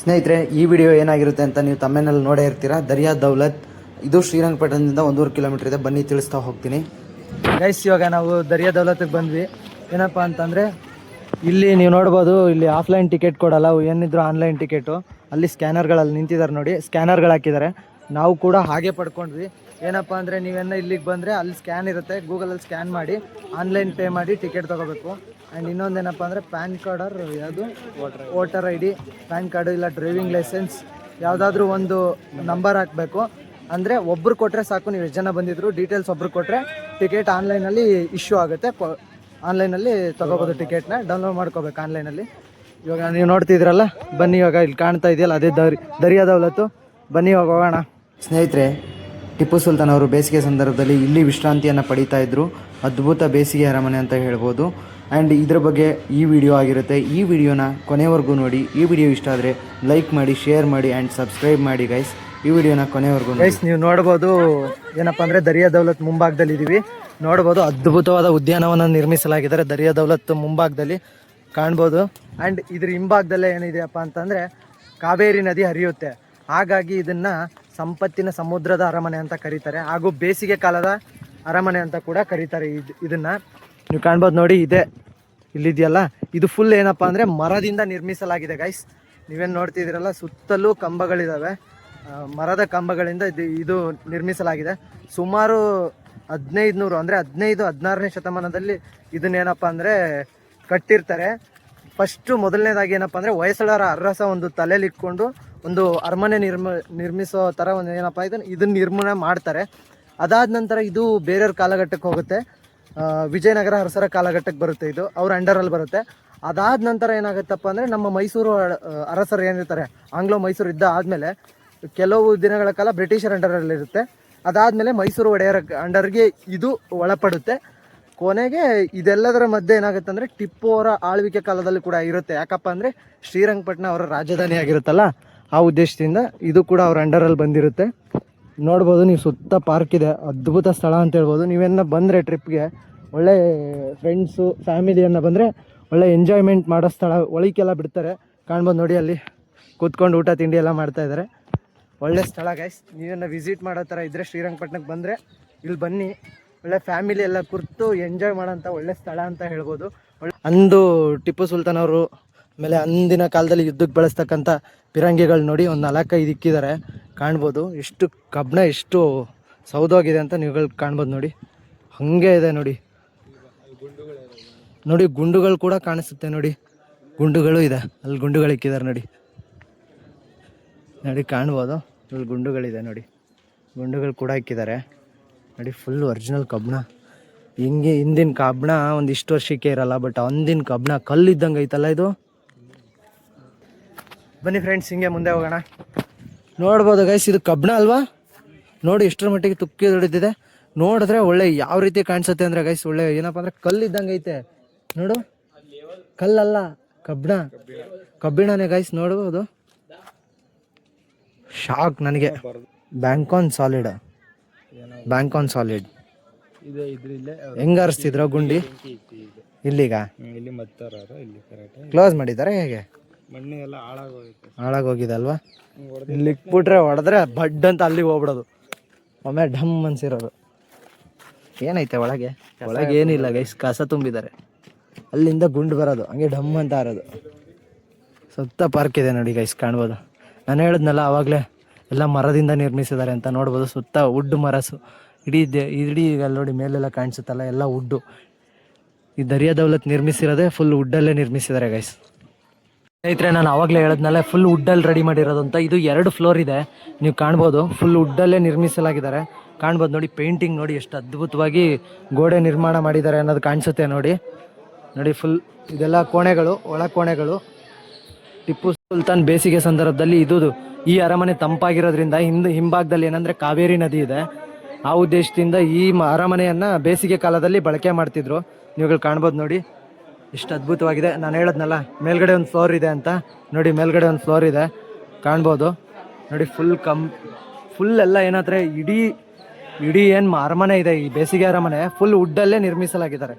ಸ್ನೇಹಿತರೆ, ಈ ವಿಡಿಯೋ ಏನಾಗಿರುತ್ತೆ ಅಂತ ನೀವು ತಮ್ಮನೇಲಿ ನೋಡೇ ಇರ್ತೀರಾ. ದರಿಯಾ ದೌಲತ್ ಇದು ಶ್ರೀರಂಗಪಟ್ಟಣದಿಂದ 1.5 ಕಿಲೋಮೀಟರ್ ಇದೆ. ಬನ್ನಿ ತಿಳಿಸ್ತಾ ಹೋಗ್ತೀನಿ. ಗೈಸ್, ಇವಾಗ ನಾವು ದರಿಯಾ ದೌಲತ್ಗೆ ಬಂದ್ವಿ. ಏನಪ್ಪ ಅಂತಂದರೆ ಇಲ್ಲಿ ನೀವು ನೋಡ್ಬೋದು, ಇಲ್ಲಿ ಆಫ್ಲೈನ್ ಟಿಕೆಟ್ ಕೊಡಲ್ಲ, ಏನಿದ್ರು ಆನ್ಲೈನ್ ಟಿಕೆಟು. ಅಲ್ಲಿ ಸ್ಕ್ಯಾನರ್ಗಳಲ್ಲಿ ನಿಂತಿದ್ದಾರೆ ನೋಡಿ, ಸ್ಕ್ಯಾನರ್ಗಳು ಹಾಕಿದ್ದಾರೆ. ನಾವು ಕೂಡ ಹಾಗೆ ಪಡ್ಕೊಂಡ್ವಿ. ಏನಪ್ಪ ಅಂದರೆ ನೀವೇನ ಇಲ್ಲಿಗೆ ಬಂದರೆ ಅಲ್ಲಿ ಸ್ಕ್ಯಾನ್ ಇರುತ್ತೆ, ಗೂಗಲಲ್ಲಿ ಸ್ಕ್ಯಾನ್ ಮಾಡಿ ಆನ್ಲೈನ್ ಪೇ ಮಾಡಿ ಟಿಕೆಟ್ ತೊಗೋಬೇಕು. ಆ್ಯಂಡ್ ಇನ್ನೊಂದೇನಪ್ಪ ಅಂದರೆ ಪ್ಯಾನ್ ಕಾರ್ಡ್ ಯಾವುದು voter I D, PAN card ಇಲ್ಲ ಡ್ರೈವಿಂಗ್ ಲೈಸೆನ್ಸ್ ಯಾವುದಾದ್ರೂ ಒಂದು ನಂಬರ್ ಹಾಕಬೇಕು. ಅಂದರೆ ಒಬ್ರು ಕೊಟ್ಟರೆ ಸಾಕು, ನೀವು ಎಷ್ಟು ಜನ ಬಂದಿದ್ರು ಡೀಟೇಲ್ಸ್ ಒಬ್ರು ಕೊಟ್ಟರೆ ಟಿಕೆಟ್ ಆನ್ಲೈನಲ್ಲಿ ಇಶ್ಯೂ ಆಗುತ್ತೆ. ಆನ್ಲೈನಲ್ಲಿ ತೊಗೋಬೋದು, ಟಿಕೆಟ್ನ ಡೌನ್ಲೋಡ್ ಮಾಡ್ಕೋಬೇಕು ಆನ್ಲೈನಲ್ಲಿ. ಇವಾಗ ನೀವು ನೋಡ್ತಿದ್ದೀರಲ್ಲ, ಬನ್ನಿ ಇವಾಗ ಇಲ್ಲಿ ಕಾಣ್ತಾ ಇದೆಯಲ್ಲ, ಅದೇ ದರಿಯಾ ದೌಲತ್ತು. ಬನ್ನಿ ಇವಾಗ ಹೋಗೋಣ. ಸ್ನೇಹಿತರೆ, ಟಿಪ್ಪು ಸುಲ್ತಾನ್ ಅವರು ಬೇಸಿಗೆ ಸಂದರ್ಭದಲ್ಲಿ ಇಲ್ಲಿ ವಿಶ್ರಾಂತಿಯನ್ನು ಪಡೀತಾ ಇದ್ದರು. ಅದ್ಭುತ ಬೇಸಿಗೆ ಅರಮನೆ ಅಂತ ಹೇಳ್ಬೋದು. ಆ್ಯಂಡ್ ಇದ್ರ ಬಗ್ಗೆ ಈ ವಿಡಿಯೋ ಆಗಿರುತ್ತೆ. ಈ ವಿಡಿಯೋನ ಕೊನೆವರೆಗೂ ನೋಡಿ. ಈ ವಿಡಿಯೋ ಇಷ್ಟ ಆದರೆ ಲೈಕ್ ಮಾಡಿ, ಶೇರ್ ಮಾಡಿ ಆ್ಯಂಡ್ ಸಬ್ಸ್ಕ್ರೈಬ್ ಮಾಡಿ ಗೈಸ್. ಈ ವಿಡಿಯೋನ ಕೊನೆವರೆಗೂ ಗೈಸ್. ನೀವು ನೋಡ್ಬೋದು ಏನಪ್ಪ ಅಂದರೆ ದರಿಯಾ ದೌಲತ್ ಮುಂಭಾಗದಲ್ಲಿ ಇದ್ದೀವಿ. ನೋಡ್ಬೋದು, ಅದ್ಭುತವಾದ ಉದ್ಯಾನವನ ನಿರ್ಮಿಸಲಾಗಿದ್ದಾರೆ ದರಿಯಾ ದೌಲತ್ ಮುಂಭಾಗದಲ್ಲಿ ಕಾಣ್ಬೋದು. ಆ್ಯಂಡ್ ಇದ್ರ ಹಿಂಭಾಗದಲ್ಲೇ ಏನಿದೆಯಪ್ಪ ಅಂತಂದರೆ ಕಾವೇರಿ ನದಿ ಹರಿಯುತ್ತೆ. ಹಾಗಾಗಿ ಇದನ್ನು ಸಂಪತ್ತಿನ ಸಮುದ್ರದ ಅರಮನೆ ಅಂತ ಕರೀತಾರೆ, ಹಾಗೂ ಬೇಸಿಗೆ ಕಾಲದ ಅರಮನೆ ಅಂತ ಕೂಡ ಕರೀತಾರೆ. ಇದನ್ನು ನೀವು ಕಾಣ್ಬೋದು ನೋಡಿ, ಇದೆ ಇಲ್ಲಿದೆಯಲ್ಲ, ಇದು ಫುಲ್ ಏನಪ್ಪ ಅಂದರೆ ಮರದಿಂದ ನಿರ್ಮಿಸಲಾಗಿದೆ ಗೈಸ್. ನೀವೇನು ನೋಡ್ತಿದ್ದೀರಲ್ಲ, ಸುತ್ತಲೂ ಕಂಬಗಳಿದ್ದಾವೆ, ಮರದ ಕಂಬಗಳಿಂದ ಇದು ನಿರ್ಮಿಸಲಾಗಿದೆ. ಸುಮಾರು 1500 ಅಂದರೆ 16ನೇ ಶತಮಾನದಲ್ಲಿ ಇದನ್ನೇನಪ್ಪ ಅಂದರೆ ಕಟ್ಟಿರ್ತಾರೆ. ಫಸ್ಟು ಮೊದಲನೇದಾಗಿ ಏನಪ್ಪ ಅಂದರೆ ಹೊಯ್ಸಳರ ಅರಸ ಒಂದು ತಲೆಯಲ್ಲಿ ಇಟ್ಕೊಂಡು ಒಂದು ಅರಮನೆ ನಿರ್ಮಿಸೋ ಥರ ಒಂದು ಏನಪ್ಪ ಇದನ್ನು ನಿರ್ಮಾಣ ಮಾಡ್ತಾರೆ. ಅದಾದ ನಂತರ ಇದು ಬೇರೆಯವ್ರ ಕಾಲಘಟ್ಟಕ್ಕೆ ಹೋಗುತ್ತೆ, ವಿಜಯನಗರ ಅರಸರ ಕಾಲಘಟ್ಟಕ್ಕೆ ಬರುತ್ತೆ, ಇದು ಅವ್ರ ಅಂಡರಲ್ಲಿ ಬರುತ್ತೆ. ಅದಾದ ನಂತರ ಏನಾಗುತ್ತಪ್ಪ ಅಂದರೆ ನಮ್ಮ ಮೈಸೂರು ಅರಸರು ಏನಿರ್ತಾರೆ, ಆಂಗ್ಲೋ ಮೈಸೂರು ಯುದ್ಧ ಆದಮೇಲೆ ಕೆಲವು ದಿನಗಳ ಕಾಲ ಬ್ರಿಟಿಷರ್ ಅಂಡರಲ್ಲಿರುತ್ತೆ. ಅದಾದಮೇಲೆ ಮೈಸೂರು ಒಡೆಯರ ಅಂಡರ್ಗೆ ಇದು ಒಳಪಡುತ್ತೆ. ಕೊನೆಗೆ ಇದೆಲ್ಲದರ ಮಧ್ಯೆ ಏನಾಗುತ್ತೆ ಅಂದರೆ ಟಿಪ್ಪು ಅವರ ಆಳ್ವಿಕೆ ಕಾಲದಲ್ಲಿ ಕೂಡ ಇರುತ್ತೆ. ಯಾಕಪ್ಪ ಅಂದರೆ ಶ್ರೀರಂಗಪಟ್ಟಣ ಅವರ ರಾಜಧಾನಿ ಆಗಿರುತ್ತಲ್ಲ, ಆ ಉದ್ದೇಶದಿಂದ ಇದು ಕೂಡ ಅವ್ರ ಅಂಡರಲ್ಲಿ ಬಂದಿರುತ್ತೆ. ನೋಡ್ಬೋದು ನೀವು, ಸುತ್ತ ಪಾರ್ಕ್ ಇದೆ, ಅದ್ಭುತ ಸ್ಥಳ ಅಂತ ಹೇಳ್ಬೋದು. ನೀವೇನ ಬಂದರೆ ಟ್ರಿಪ್ಗೆ, ಒಳ್ಳೆ ಫ್ರೆಂಡ್ಸು ಫ್ಯಾಮಿಲಿಯನ್ನು ಬಂದರೆ ಒಳ್ಳೆ ಎಂಜಾಯ್ಮೆಂಟ್ ಮಾಡೋ ಸ್ಥಳ. ಒಳಗೆಲ್ಲ ಬಿಡ್ತಾರೆ, ಕಾಣ್ಬೋದು ನೋಡಿ, ಅಲ್ಲಿ ಕೂತ್ಕೊಂಡು ಊಟ ತಿಂಡಿ ಎಲ್ಲ ಮಾಡ್ತಾಯಿದ್ದಾರೆ. ಒಳ್ಳೆ ಸ್ಥಳ ಗೈಸ್. ನೀವೇನ ವಿಸಿಟ್ ಮಾಡೋ ಥರ ಇದ್ದರೆ ಶ್ರೀರಂಗಪಟ್ಟಣಕ್ಕೆ ಬಂದರೆ ಇಲ್ಲಿ ಬನ್ನಿ. ಒಳ್ಳೆ ಫ್ಯಾಮಿಲಿ ಎಲ್ಲ ಕುರ್ತು ಎಂಜಾಯ್ ಮಾಡೋಂಥ ಒಳ್ಳೆ ಸ್ಥಳ ಅಂತ ಹೇಳ್ಬೋದು. ಅಂದು ಟಿಪ್ಪು ಸುಲ್ತಾನ್ ಅವರು, ಆಮೇಲೆ ಅಂದಿನ ಕಾಲದಲ್ಲಿ ಯುದ್ಧಕ್ಕೆ ಬಳಸ್ತಕ್ಕಂಥ ಪಿರಂಗಿಗಳು ನೋಡಿ, ಒಂದು 4-5 ಇಕ್ಕಿದ್ದಾರೆ, ಕಾಣ್ಬೋದು. ಎಷ್ಟು ಕಬ್ಬಣ ಎಷ್ಟು ಸೌದೋಗಿದೆ ಅಂತ ನೀವುಗಳು ಕಾಣ್ಬೋದು ನೋಡಿ. ಹಾಗೆ ಇದೆ ನೋಡಿ, ನೋಡಿ ಗುಂಡುಗಳು ಕೂಡ ಕಾಣಿಸುತ್ತೆ ನೋಡಿ, ಗುಂಡುಗಳು ಇದೆ, ಅಲ್ಲಿ ಗುಂಡುಗಳು ಇಕ್ಕಿದ್ದಾರೆ ನೋಡಿ, ನೋಡಿ ಕಾಣ್ಬೋದು. ಇಲ್ಲಿ ಗುಂಡುಗಳಿದೆ ನೋಡಿ, ಗುಂಡುಗಳು ಕೂಡ ಇಕ್ಕಿದ್ದಾರೆ ನೋಡಿ. ಫುಲ್ ಒರಿಜಿನಲ್ ಕಬ್ಬಣ. ಹಿಂಗೆ ಹಿಂದಿನ ಕಬ್ಬಣ ಒಂದಿಷ್ಟು ವರ್ಷಕ್ಕೆ ಇರಲ್ಲ, ಬಟ್ ಅಂದಿನ ಕಬ್ಬಣ ಕಲ್ಲಿದ್ದಂಗೆ ಐತಲ್ಲ ಇದು. ಬನ್ನಿ ಫ್ರೆಂಡ್ಸ್, ಹಿಂಗೆ ಮುಂದೆ ಹೋಗೋಣ. ನೋಡ್ಬೋದು ಗೈಸ್, ಇದು ಕಬ್ಬಣ ಅಲ್ವಾ? ನೋಡಿ ಎಷ್ಟರ ಮಟ್ಟಿಗೆ ತುಕ್ಕಿ ಹೊಡಿತಿದೆ. ನೋಡಿದ್ರೆ ಒಳ್ಳೆ ಯಾವ ರೀತಿ ಕಾಣಿಸುತ್ತೆ ಅಂದರೆ ಗೈಸ್, ಒಳ್ಳೆ ಏನಪ್ಪ ಅಂದರೆ ಕಲ್ಲಿದ್ದಂಗೆ ಐತೆ ನೋಡು. ಕಲ್ಲಲ್ಲ, ಕಬ್ಬಣ, ಕಬ್ಬಿಣನೇ ಗೈಸ್. ನೋಡ್ಬೋದು, ಶಾಕ್ ನನಗೆ. Bank on solid, bank on solid ಹೆಂಗ ಅರಿಸ್ತಿದ್ರ ಗುಂಡಿ ಇಲ್ಲಿಗ? ಕ್ಲೋಸ್ ಮಾಡಿದ್ದಾರೆ ಹೇಗೆ? ಹಾಳಾಗೋಗಿದೆ ಅಲ್ವಾ? ಇಲ್ಲಿ ಇಕ್ಬಿಟ್ರೆ ಹೊಡೆದ್ರೆ ಬಡ್ ಅಂತ ಅಲ್ಲಿಗೆ ಹೋಗ್ಬಿಡೋದು, ಒಮ್ಮೆ ಢಮ್ ಅನ್ಸಿರೋದು. ಏನೈತೆ ಒಳಗೆ? ಒಳಗೆ ಏನಿಲ್ಲ ಗೈಸ್, ಕಸ ತುಂಬಿದ್ದಾರೆ. ಅಲ್ಲಿಂದ ಗುಂಡು ಬರೋದು, ಹಂಗೆ ಢಮ್ ಅಂತ ಆರೋದು. ಸುತ್ತ ಪಾರ್ಕ್ ಇದೆ ನೋಡಿ ಗೈಸ್, ಕಾಣ್ಬೋದು. ನಾನು ಹೇಳಿದ್ನಲ್ಲ ಆವಾಗಲೇ, ಎಲ್ಲ ಮರದಿಂದ ನಿರ್ಮಿಸಿದ್ದಾರೆ ಅಂತ. ನೋಡ್ಬೋದು, ಸುತ್ತ ವುಡ್ ಮರಸು ಇಡೀ ಅಲ್ಲಿ ನೋಡಿ, ಮೇಲೆಲ್ಲ ಕಾಣಿಸುತ್ತಲ್ಲ, ಎಲ್ಲ ವುಡ್ಡು. ಈ ದರಿಯಾ ದೌಲತ್ ನಿರ್ಮಿಸಿರೋದೇ ಫುಲ್ ವುಡ್ಡಲ್ಲೇ ನಿರ್ಮಿಸಿದ್ದಾರೆ ಗೈಸ್. ಸ್ನೇಹಿತರೆ, ನಾನು ಆವಾಗಲೇ ಹೇಳಿದ್ನಲ್ಲ, ಫುಲ್ ವುಡ್ಡಲ್ಲಿ ರೆಡಿ ಮಾಡಿರೋದು ಅಂತ. ಇದು 2 ಫ್ಲೋರ್ ಇದೆ, ನೀವು ಕಾಣ್ಬೋದು. ಫುಲ್ ವುಡ್ಡಲ್ಲೇ ನಿರ್ಮಿಸಲಾಗಿದ್ದಾರೆ, ಕಾಣ್ಬೋದು ನೋಡಿ. ಪೇಂಟಿಂಗ್ ನೋಡಿ ಎಷ್ಟು ಅದ್ಭುತವಾಗಿ ಗೋಡೆ ನಿರ್ಮಾಣ ಮಾಡಿದ್ದಾರೆ ಅನ್ನೋದು ಕಾಣಿಸುತ್ತೆ ನೋಡಿ. ನೋಡಿ ಫುಲ್ ಇದೆಲ್ಲ ಕೋಣೆಗಳು, ಒಳ ಕೋಣೆಗಳು. ಟಿಪ್ಪು ಸುಲ್ತಾನ್ ಬೇಸಿಗೆ ಸಂದರ್ಭದಲ್ಲಿ ಈ ಅರಮನೆ ತಂಪಾಗಿರೋದ್ರಿಂದ ಹಿಂಭಾಗದಲ್ಲಿ ಏನಂದರೆ ಕಾವೇರಿ ನದಿ ಇದೆ. ಆ ಉದ್ದೇಶದಿಂದ ಈ ಅರಮನೆಯನ್ನು ಬೇಸಿಗೆ ಕಾಲದಲ್ಲಿ ಬಳಕೆ ಮಾಡ್ತಿದ್ರು. ನೀವುಗಳು ಕಾಣ್ಬೋದು ನೋಡಿ, ಎಷ್ಟು ಅದ್ಭುತವಾಗಿದೆ. ನಾನು ಹೇಳದ್ನಲ್ಲ, ಮೇಲ್ಗಡೆ ಒಂದು ಫ್ಲೋರ್ ಇದೆ ಅಂತ. ನೋಡಿ, ಮೇಲ್ಗಡೆ ಒಂದು ಫ್ಲೋರ್ ಇದೆ, ಕಾಣ್ಬೋದು ನೋಡಿ. ಫುಲ್ ಎಲ್ಲ ಏನಂದರೆ ಇಡೀ ಏನು ಅರಮನೆ ಇದೆ, ಈ ಬೇಸಿಗೆ ಅರಮನೆ ಫುಲ್ ವುಡ್ಡಲ್ಲೇ ನಿರ್ಮಿಸಲಾಗಿದ್ದಾರೆ.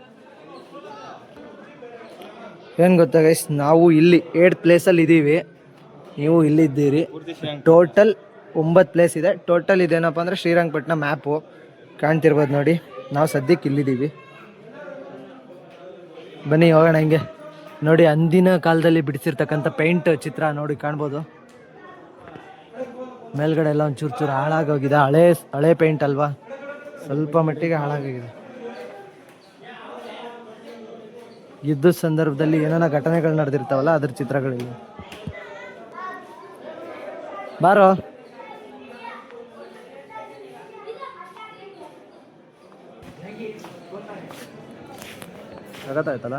ಏನು ಗೊತ್ತಾ ಗೈಸ್, ನಾವು ಇಲ್ಲಿ 8th ಪ್ಲೇಸಲ್ಲಿ ಇದ್ದೀವಿ. ನೀವು ಇಲ್ಲಿದ್ದೀರಿ. ಟೋಟಲ್ 9 ಪ್ಲೇಸ್ ಇದೆ. ಟೋಟಲ್ ಇದೇನಪ್ಪ ಅಂದರೆ ಶ್ರೀರಂಗಪಟ್ಟಣ ಮ್ಯಾಪು ಕಾಣ್ತಿರ್ಬೋದು ನೋಡಿ. ನಾವು ಸದ್ಯಕ್ಕೆ ಇಲ್ಲಿದ್ದೀವಿ. ಬನ್ನಿ ಹೋಗೋಣ ಹಿಂಗೆ. ನೋಡಿ ಅಂದಿನ ಕಾಲದಲ್ಲಿ ಬಿಡಿಸಿರ್ತಕ್ಕಂಥ ಪೇಂಟ್ ಚಿತ್ರ ನೋಡಿ ಕಾಣ್ಬೋದು. ಮೇಲ್ಗಡೆ ಎಲ್ಲ ಒಂದು ಚೂರು ಚೂರು ಹಾಳಾಗೋಗಿದೆ. ಹಳೆ ಪೇಂಟ್ ಅಲ್ವಾ, ಸ್ವಲ್ಪ ಮಟ್ಟಿಗೆ ಹಾಳಾಗೋಗಿದೆ. ಯುದ್ಧದ ಸಂದರ್ಭದಲ್ಲಿ ಏನಾನ ಘಟನೆಗಳು ನಡೆದಿರ್ತಾವಲ್ಲ ಅದ್ರ ಚಿತ್ರಗಳಿವೆ. ಬಾರೋ ಆಗತ್ತಾಯ್ತಲ್ಲ.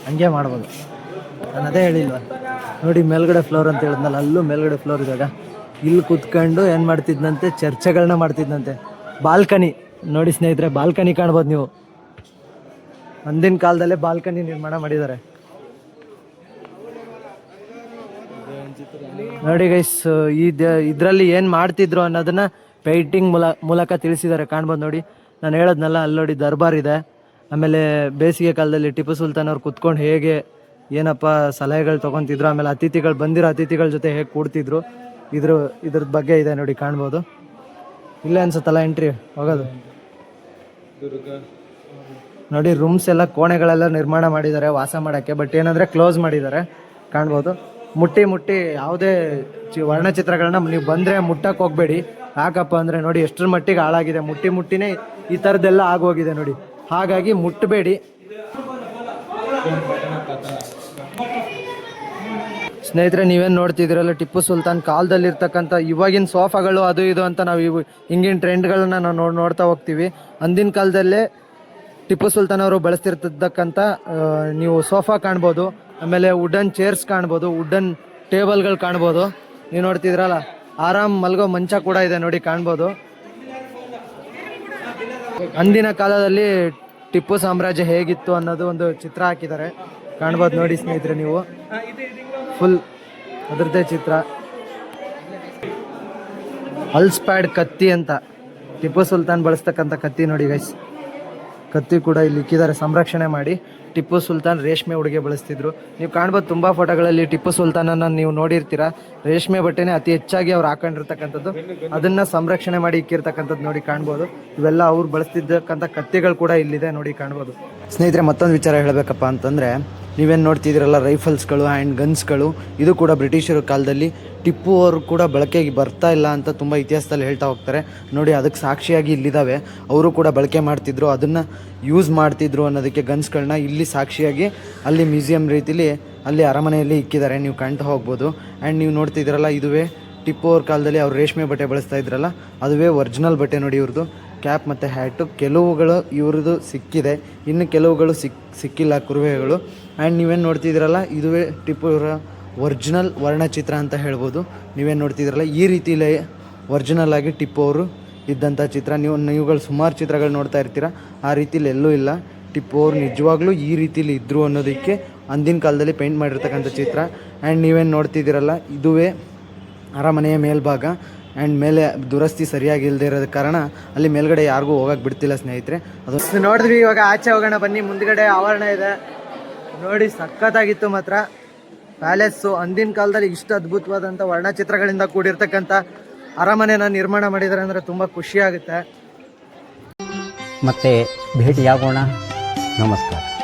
ಹಂಗೆ ಮಾಡ್ಬೋದು. ನಾನು ಅದೇ ಹೇಳಿಲ್ವ ನೋಡಿ, ಮೇಲ್ಗಡೆ ಫ್ಲೋರ್ ಅಂತ ಹೇಳಿದ್ನಲ್ಲ, ಅಲ್ಲೂ ಮೇಲ್ಗಡೆ ಫ್ಲೋರ್ ಇದ್ದಾಗ ಇಲ್ಲಿ ಕೂತ್ಕೊಂಡು ಏನು ಮಾಡ್ತಿದ್ನಂತೆ, ಚರ್ಚೆಗಳನ್ನ ಮಾಡ್ತಿದ್ನಂತೆ. ಬಾಲ್ಕನಿ ನೋಡಿ ಸ್ನೇಹಿತರೆ, ಬಾಲ್ಕನಿ ಕಾಣ್ಬೋದು ನೀವು. ಅಂದಿನ ಕಾಲದಲ್ಲೇ ಬಾಲ್ಕನಿ ನಿರ್ಮಾಣ ಮಾಡಿದ್ದಾರೆ ನೋಡಿ ಗೈಸ್. ಇದರಲ್ಲಿ ಏನು ಮಾಡ್ತಿದ್ರು ಅನ್ನೋದನ್ನ ಪೇಂಟಿಂಗ್ ಮೂಲಕ ತಿಳಿಸಿದ್ದಾರೆ ಕಾಣ್ಬೋದು ನೋಡಿ. ನಾನು ಹೇಳೋದ್ನಲ್ಲ, ಅಲ್ಲಿ ನೋಡಿ ದರ್ಬಾರ್ ಇದೆ. ಆಮೇಲೆ ಬೇಸಿಗೆ ಕಾಲದಲ್ಲಿ ಟಿಪ್ಪು ಸುಲ್ತಾನ್ ಅವ್ರು ಕುತ್ಕೊಂಡು ಹೇಗೆ ಏನಪ್ಪ ಸಲಹೆಗಳು ತೊಗೊತಿದ್ರು, ಆಮೇಲೆ ಬಂದಿರೋ ಅತಿಥಿಗಳ ಜೊತೆ ಹೇಗೆ ಕೂಡ್ತಿದ್ರು, ಇದ್ರದ್ದು ಬಗ್ಗೆ ಇದೆ ನೋಡಿ ಕಾಣ್ಬೋದು. ಇಲ್ಲೇ ಅನ್ಸುತ್ತಲ್ಲ ಎಂಟ್ರಿ ಹೋಗೋದು ನೋಡಿ. ರೂಮ್ಸ್ ಎಲ್ಲ ಕೋಣೆಗಳೆಲ್ಲ ನಿರ್ಮಾಣ ಮಾಡಿದ್ದಾರೆ ವಾಸ ಮಾಡೋಕ್ಕೆ. ಬಟ್ ಏನಂದರೆ ಕ್ಲೋಸ್ ಮಾಡಿದ್ದಾರೆ ಕಾಣ್ಬೋದು. ಮುಟ್ಟಿ ಯಾವುದೇ ವರ್ಣಚಿತ್ರಗಳನ್ನ ನೀವು ಬಂದರೆ ಮುಟ್ಟಕ್ಕೆ ಹೋಗಬೇಡಿ. ಯಾಕಪ್ಪ ಅಂದರೆ ನೋಡಿ ಎಷ್ಟರ ಮಟ್ಟಿಗೆ ಹಾಳಾಗಿದೆ. ಮುಟ್ಟಿನೇ ಈ ಥರದ್ದೆಲ್ಲ ಆಗೋಗಿದೆ ನೋಡಿ. ಹಾಗಾಗಿ ಮುಟ್ಟಬೇಡಿ ಸ್ನೇಹಿತರೆ. ನೀವೇನು ನೋಡ್ತಿದ್ದೀರಲ್ಲ, ಟಿಪ್ಪು ಸುಲ್ತಾನ್ ಕಾಲದಲ್ಲಿರ್ತಕ್ಕಂಥ ಇವಾಗಿನ ಸೋಫಾಗಳು ಅದು ಇದು ಅಂತ ನಾವು ಹಿಂಗಿನ ಟ್ರೆಂಡ್ಗಳನ್ನ ನಾವು ನೋಡ್ತಾ ಹೋಗ್ತೀವಿ. ಅಂದಿನ ಕಾಲದಲ್ಲೇ ಟಿಪ್ಪು ಸುಲ್ತಾನ್ ಅವರು ಬಳಸ್ತಿರ್ತಕ್ಕಂಥ ನೀವು ಸೋಫಾ ಕಾಣ್ಬೋದು, ಆಮೇಲೆ ವುಡನ್ ಚೇರ್ಸ್ ಕಾಣ್ಬೋದು, ವುಡನ್ ಟೇಬಲ್ಗಳು ಕಾಣ್ಬೋದು. ನೀವು ನೋಡ್ತಿದ್ರಲ್ಲ, ಆರಾಮ್ ಮಲ್ಗೋ ಮಂಚ ಕೂಡ ಇದೆ ನೋಡಿ ಕಾಣ್ಬೋದು. ಅಂದಿನ ಕಾಲದಲ್ಲಿ ಟಿಪ್ಪು ಸಾಮ್ರಾಜ್ಯ ಹೇಗಿತ್ತು ಅನ್ನೋದು ಒಂದು ಚಿತ್ರ ಹಾಕಿದ್ದಾರೆ ಕಾಣ್ಬೋದು ನೋಡಿ ಸ್ನೇಹಿತರೆ. ನೀವು ಫುಲ್ ಅದರದ್ದೇ ಚಿತ್ರ. ಅಲ್ಸ್ಪ್ಯಾಡ್ ಕತ್ತಿ ಅಂತ ಟಿಪ್ಪು ಸುಲ್ತಾನ್ ಬಳಸ್ತಕ್ಕಂಥ ಕತ್ತಿ ನೋಡಿ ಗೈಸ್. ಕತ್ತಿ ಕೂಡ ಇಲ್ಲಿ ಇಕ್ಕಿದ್ದಾರೆ ಸಂರಕ್ಷಣೆ ಮಾಡಿ. ಟಿಪ್ಪು ಸುಲ್ತಾನ್ ರೇಷ್ಮೆ ಉಡುಗೆ ಬಳಸ್ತಿದ್ರು. ನೀವು ಕಾಣ್ಬೋದು ತುಂಬ ಫೋಟೋಗಳಲ್ಲಿ ಟಿಪ್ಪು ಸುಲ್ತಾನನ್ನು ನೀವು ನೋಡಿರ್ತೀರ. ರೇಷ್ಮೆ ಬಟ್ಟೆನೇ ಅತಿ ಹೆಚ್ಚಾಗಿ ಅವ್ರು ಹಾಕೊಂಡಿರ್ತಕ್ಕಂಥದ್ದು. ಅದನ್ನು ಸಂರಕ್ಷಣೆ ಮಾಡಿ ಇಕ್ಕಿರ್ತಕ್ಕಂಥದ್ದು ನೋಡಿ ಕಾಣ್ಬೋದು. ಇವೆಲ್ಲ ಅವ್ರು ಬಳಸ್ತಿದ್ದಕ್ಕಂಥ ಕತ್ತಿಗಳು ಕೂಡ ಇಲ್ಲಿದೆ ನೋಡಿ ಕಾಣ್ಬೋದು. ಸ್ನೇಹಿತರೆ, ಮತ್ತೊಂದು ವಿಚಾರ ಹೇಳಬೇಕಪ್ಪ ಅಂತಂದರೆ, ನೀವೇನು ನೋಡ್ತಿದ್ದೀರಲ್ಲ ರೈಫಲ್ಸ್ಗಳು ಆ್ಯಂಡ್ ಗನ್ಸ್ಗಳು, ಇದು ಕೂಡ ಬ್ರಿಟಿಷರ ಕಾಲದಲ್ಲಿ ಟಿಪ್ಪು ಅವರು ಕೂಡ ಬಳಕೆಗೆ ಬರ್ತಾ ಇಲ್ಲ ಅಂತ ತುಂಬ ಇತಿಹಾಸದಲ್ಲಿ ಹೇಳ್ತಾ ಹೋಗ್ತಾರೆ ನೋಡಿ. ಅದಕ್ಕೆ ಸಾಕ್ಷಿಯಾಗಿ ಇಲ್ಲಿದ್ದಾವೆ. ಅವರು ಕೂಡ ಬಳಕೆ ಮಾಡ್ತಿದ್ರು, ಅದನ್ನು ಯೂಸ್ ಮಾಡ್ತಿದ್ರು ಅನ್ನೋದಕ್ಕೆ ಗನ್ಸ್ಗಳನ್ನ ಇಲ್ಲಿ ಸಾಕ್ಷಿಯಾಗಿ ಅಲ್ಲಿ ಮ್ಯೂಸಿಯಂ ರೀತಿಲಿ ಅಲ್ಲಿ ಅರಮನೆಯಲ್ಲಿ ಇಕ್ಕಿದ್ದಾರೆ. ನೀವು ಕಾಣ್ತಾ ಹೋಗ್ಬೋದು. ಆ್ಯಂಡ್ ನೀವು ನೋಡ್ತಿದ್ದೀರಲ್ಲ, ಇದುವೇ ಟಿಪ್ಪು ಅವ್ರ ಕಾಲದಲ್ಲಿ ಅವ್ರು ರೇಷ್ಮೆ ಬಟ್ಟೆ ಬಳಸ್ತಾ ಇದ್ರಲ್ಲ, ಅದುವೇ ಒರಿಜಿನಲ್ ಬಟ್ಟೆ ನೋಡಿ ಇವ್ರದ್ದು. ಕ್ಯಾಪ್ ಮತ್ತು ಹ್ಯಾಟು ಕೆಲವುಗಳು ಇವ್ರದ್ದು ಸಿಕ್ಕಿದೆ, ಇನ್ನು ಕೆಲವುಗಳು ಸಿಕ್ಕಿಲ್ಲ ಕುರುವೆಗಳು. ಆ್ಯಂಡ್ ನೀವೇನು ನೋಡ್ತಿದ್ದೀರಲ್ಲ, ಇದುವೇ ಟಿಪ್ಪು ಇವರ ಒರಿಜಿನಲ್ ವರ್ಣಚಿತ್ರ ಅಂತ ಹೇಳ್ಬೋದು. ನೀವೇನು ನೋಡ್ತಿದ್ದೀರಲ್ಲ, ಈ ರೀತಿಲೇ ಒರಿಜಿನಲ್ ಆಗಿ ಟಿಪ್ಪು ಅವರು ಇದ್ದಂಥ ಚಿತ್ರ. ನೀವುಗಳು ಸುಮಾರು ಚಿತ್ರಗಳು ನೋಡ್ತಾ ಇರ್ತೀರ, ಆ ರೀತಿಲಿ ಎಲ್ಲೂ ಇಲ್ಲ. ಟಿಪ್ಪು ಅವರು ನಿಜವಾಗ್ಲೂ ಈ ರೀತಿಲಿ ಇದ್ದರು ಅನ್ನೋದಕ್ಕೆ ಅಂದಿನ ಕಾಲದಲ್ಲಿ ಪೇಂಟ್ ಮಾಡಿರ್ತಕ್ಕಂಥ ಚಿತ್ರ. ಆ್ಯಂಡ್ ನೀವೇನು ನೋಡ್ತಿದ್ದೀರಲ್ಲ, ಇದುವೇ ಅರಮನೆಯ ಮೇಲ್ಭಾಗ. ಆ್ಯಂಡ್ ಮೇಲೆ ದುರಸ್ತಿ ಸರಿಯಾಗಿ ಇಲ್ಲದೆ ಇರೋದ ಕಾರಣ ಅಲ್ಲಿ ಮೇಲ್ಗಡೆ ಯಾರಿಗೂ ಹೋಗಕ್ಕೆ ಬಿಡ್ತಿಲ್ಲ ಸ್ನೇಹಿತರೆ. ಅದು ನೋಡಿದ್ವಿ. ಇವಾಗ ಆಚೆ ಹೋಗೋಣ ಬನ್ನಿ. ಮುಂದ್ಗಡೆ ಆವರಣ ಇದೆ ನೋಡಿ, ಸಖತ್ತಾಗಿತ್ತು ಮಾತ್ರ ಪ್ಯಾಲೇಸು. ಅಂದಿನ ಕಾಲದಲ್ಲಿ ಇಷ್ಟು ಅದ್ಭುತವಾದಂಥ ವರ್ಣಚಿತ್ರಗಳಿಂದ ಕೂಡಿರ್ತಕ್ಕಂಥ ಅರಮನೆನ ನಿರ್ಮಾಣ ಮಾಡಿದ್ದಾರೆ ಅಂದರೆ ತುಂಬ ಖುಷಿಯಾಗುತ್ತೆ. ಮತ್ತೆ ಭೇಟಿಯಾಗೋಣ. ನಮಸ್ಕಾರ.